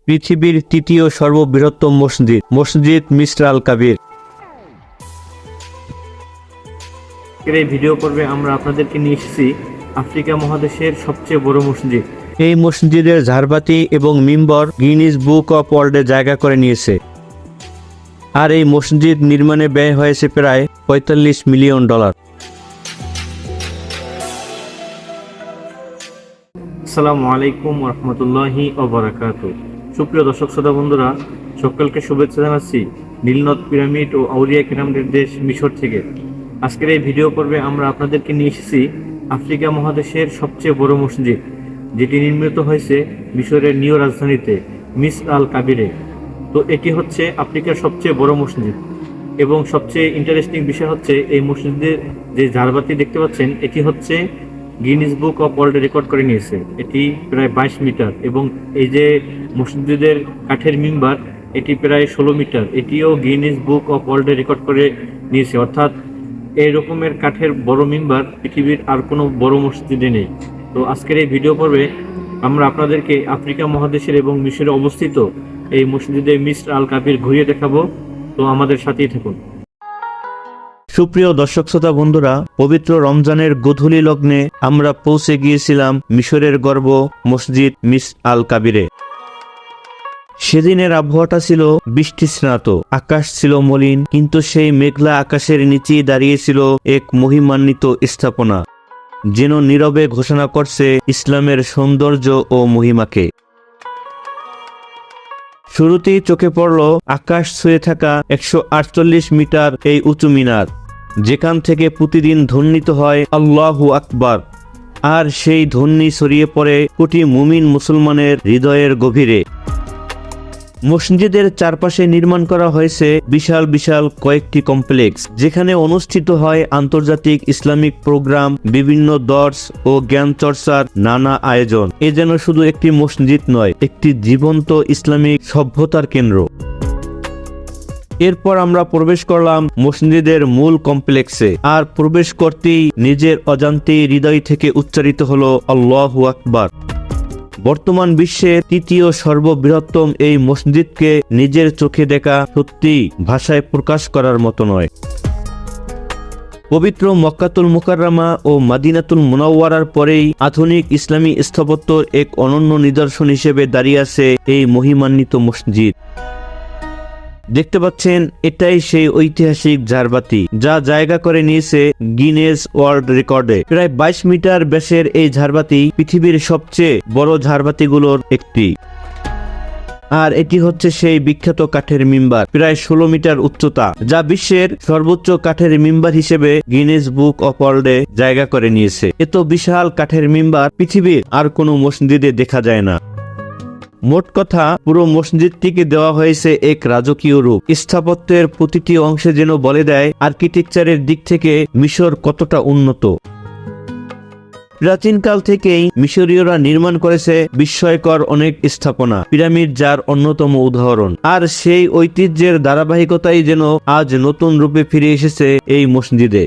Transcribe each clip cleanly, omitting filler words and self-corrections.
পৃথিবীর তৃতীয় সর্ববৃহত্তম মসজিদ, মসজিদ মিসর আল কাবির। এই ভিডিও পর্বে আমরা আপনাদেরকে নিয়ে এসেছি আফ্রিকা মহাদেশের সবচেয়ে বড় মসজিদ। এই মসজিদের ঝাড়বাতি এবং মিম্বর গিনিস বুক অফ ওয়ার্ল্ডে জায়গা করে নিয়েছে। আর এই মসজিদ নির্মাণে ব্যয় হয়েছে প্রায় $45 মিলিয়ন। আসসালামু আলাইকুম রহমতুল্লাহি ওবারাকাতুহু। সুপ্রিয় দর্শক শ্রোতা বন্ধুরা, সকলকে শুভেচ্ছা জানাচ্ছি নীলনদ পিরামিড ও আউলিয়া কেরামদের দেশ মিশর থেকে। আজকের এই ভিডিও পর্বে আমরা আপনাদেরকে নিয়ে এসেছি আফ্রিকা মহাদেশের সবচেয়ে বড় মসজিদ, যেটি নির্মিত হয়েছে মিশরের নিউ রাজধানীতে মিসর আল কাবিরে। তো এটি হচ্ছে আফ্রিকার সবচেয়ে বড় মসজিদ এবং সবচেয়ে ইন্টারেস্টিং বিষয় হচ্ছে এই মসজিদের যে ঝাড়বাতি দেখতে পাচ্ছেন, এটি হচ্ছে গিনিস বুক অফ ওয়ার্ল্ডে রেকর্ড করে নিয়েছে। এটি প্রায় 22 মিটার এবং এই যে মসজিদের কাঠের মিম্বার, এটি প্রায় 16 মিটার। এটিও গিনিস বুক অফ ওয়ার্ল্ডে রেকর্ড করে নিয়েছে। অর্থাৎ এই রকমের কাঠের বড় মিম্বার পৃথিবীর আর কোনো বড় মসজিদে নেই। তো আজকের এই ভিডিও পর্বে আমরা আপনাদেরকে আফ্রিকা মহাদেশের এবং মিশরে অবস্থিত এই মসজিদে মিসর আল কাবির ঘুরিয়ে দেখাবো। তো আমাদের সাথেই থাকুন। সুপ্রিয় দর্শক শ্রোতা বন্ধুরা, পবিত্র রমজানের গোধূলি লগ্নে আমরা পৌঁছে গিয়েছিলাম মিশরের গর্ব মসজিদ মিসর আল কাবিরে। সেদিনের আবহাওয়াটা ছিল বৃষ্টি স্নাত, আকাশ ছিল মলিন, কিন্তু সেই মেঘলা আকাশের নিচেই দাঁড়িয়েছিল এক মহিমান্বিত স্থাপনা, যেন নীরবে ঘোষণা করছে ইসলামের সৌন্দর্য ও মহিমাকে। শুরুতেই চোখে পড়ল আকাশ ছুঁয়ে থাকা 148 মিটার এই উঁচু মিনার, যেখান থেকে প্রতিদিন ধ্বনিত হয় আল্লাহু আকবার। আর সেই ধ্বনি ছড়িয়ে পড়ে কোটি মুমিন মুসলমানের হৃদয়ের গভীরে। মসজিদের চারপাশে নির্মাণ করা হয়েছে বিশাল বিশাল কয়েকটি কমপ্লেক্স, যেখানে অনুষ্ঠিত হয় আন্তর্জাতিক ইসলামিক প্রোগ্রাম, বিভিন্ন দর্স ও জ্ঞান চর্চার নানা আয়োজন। এ যেন শুধু একটি মসজিদ নয়, একটি জীবন্ত ইসলামিক সভ্যতার কেন্দ্র। এরপর আমরা প্রবেশ করলাম মসজিদের মূল কমপ্লেক্সে, আর প্রবেশ করতেই নিজের অজান্তেই হৃদয় থেকে উচ্চারিত হলো আল্লাহু আকবার। বর্তমান বিশ্বের তৃতীয় সর্ববৃহত্তম এই মসজিদকে নিজের চোখে দেখা সত্যি ভাষায় প্রকাশ করার মতো নয়। পবিত্র মক্কাতুল মুকাররমা ও মাদিনাতুল মুনাওয়ারার পরেই আধুনিক ইসলামী স্থাপত্যর এক অনন্য নিদর্শন হিসেবে দাঁড়িয়ে আছে এই মহিমান্বিত মসজিদ। দেখতে পাচ্ছেন, এটাই সেই ঐতিহাসিক ঝাড়বাতি যা জায়গা করে নিয়েছে গিনেস ওয়ার্ল্ড রেকর্ডে। প্রায় 22 মিটার ব্যাসের এই ঝাড়বাতি পৃথিবীর সবচেয়ে বড় ঝাড়বাতিগুলোর একটি। আর এটি হচ্ছে সেই বিখ্যাত কাঠের মিম্বার, প্রায় 16 মিটার উচ্চতা, যা বিশ্বের সর্বোচ্চ কাঠের মিম্বার হিসেবে গিনেস বুক অফ ওয়ার্ল্ডে জায়গা করে নিয়েছে। এত বিশাল কাঠের মিম্বার পৃথিবীর আর কোনো মসজিদে দেখা যায় না। মোট কথা, পুরো মসজিদটিকে দেওয়া হয়েছে এক রাজকীয় রূপ। স্থাপত্যের প্রতিটি অংশে যেন বলে দেয় আর্কিটেকচারের দিক থেকে মিশর কতটা উন্নত। প্রাচীনকাল থেকেই মিশরীয়রা নির্মাণ করেছে বিস্ময়কর অনেক স্থাপনা, পিরামিড যার অন্যতম উদাহরণ। আর সেই ঐতিহ্যের ধারাবাহিকতাই যেন আজ নতুন রূপে ফিরে এসেছে এই মসজিদে।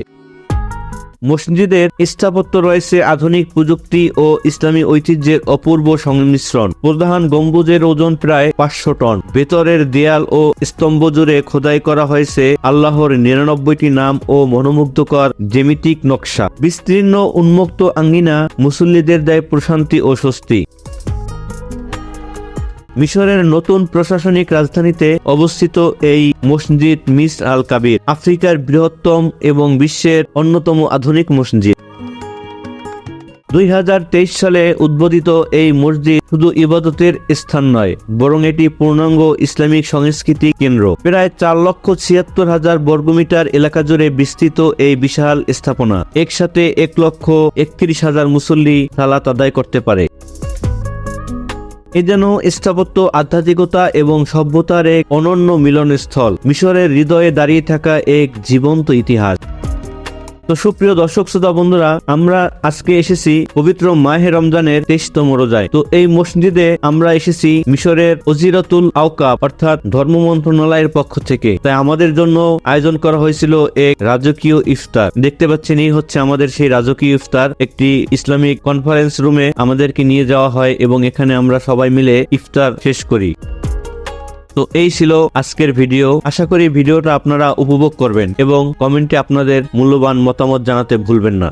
মসজিদের স্থাপত্য রয়েছে আধুনিক প্রযুক্তি ও ইসলামী ঐতিহ্যের অপূর্ব সংমিশ্রণ। প্রধান গম্বুজের ওজন প্রায় 500 টন। ভেতরের দেয়াল ও স্তম্ভ জুড়ে খোদাই করা হয়েছে আল্লাহর 99টি নাম ও মনোমুগ্ধকর জ্যামিতিক নকশা। বিস্তীর্ণ উন্মুক্ত আঙ্গিনা মুসল্লিদের দেয় প্রশান্তি ও স্বস্তি। মিশরের নতুন প্রশাসনিক রাজধানীতে অবস্থিত এই মসজিদ মিসর আল কাবির আফ্রিকার বৃহত্তম এবং বিশ্বের অন্যতম আধুনিক মসজিদ। 2023 সালে উদ্বোধিত এই মসজিদ শুধু ইবাদতের স্থান নয়, বরং এটি পূর্ণাঙ্গ ইসলামিক সংস্কৃতি কেন্দ্র। প্রায় 4,76,000 বর্গমিটার এলাকা জুড়ে বিস্তৃত এই বিশাল স্থাপনা একসাথে 1,31,000 মুসল্লি সালাত আদায় করতে পারে। এ যেন স্থাপত্য, আধ্যাত্মিকতা এবং সভ্যতার এক অনন্য মিলনস্থল, মিশরের হৃদয়ে দাঁড়িয়ে থাকা এক জীবন্ত ইতিহাস। তো সুপ্রিয় দর্শক শ্রোতা বন্ধুরা, আমরা আজকে এসেছি পবিত্র মাহে রমজানের 23তম রোজায়। তো এই মসজিদে আমরা এসেছি মিশরের ওজিরাতুল আওকাফ অর্থাৎ ধর্ম মন্ত্রণালয়ের পক্ষ থেকে। তাই আমাদের জন্য আয়োজন করা হয়েছিল এক রাজকীয় ইফতার। দেখতে পাচ্ছেন এই হচ্ছে আমাদের সেই রাজকীয় ইফতার। একটি ইসলামিক কনফারেন্স রুমে আমাদেরকে নিয়ে যাওয়া হয় এবং এখানে আমরা সবাই মিলে ইফতার শেষ করি। তো এই ছিল আজকের ভিডিও। আশা করি ভিডিওটা আপনারা উপভোগ করবেন এবং কমেন্টে আপনাদের মূল্যবান মতামত জানাতে ভুলবেন না।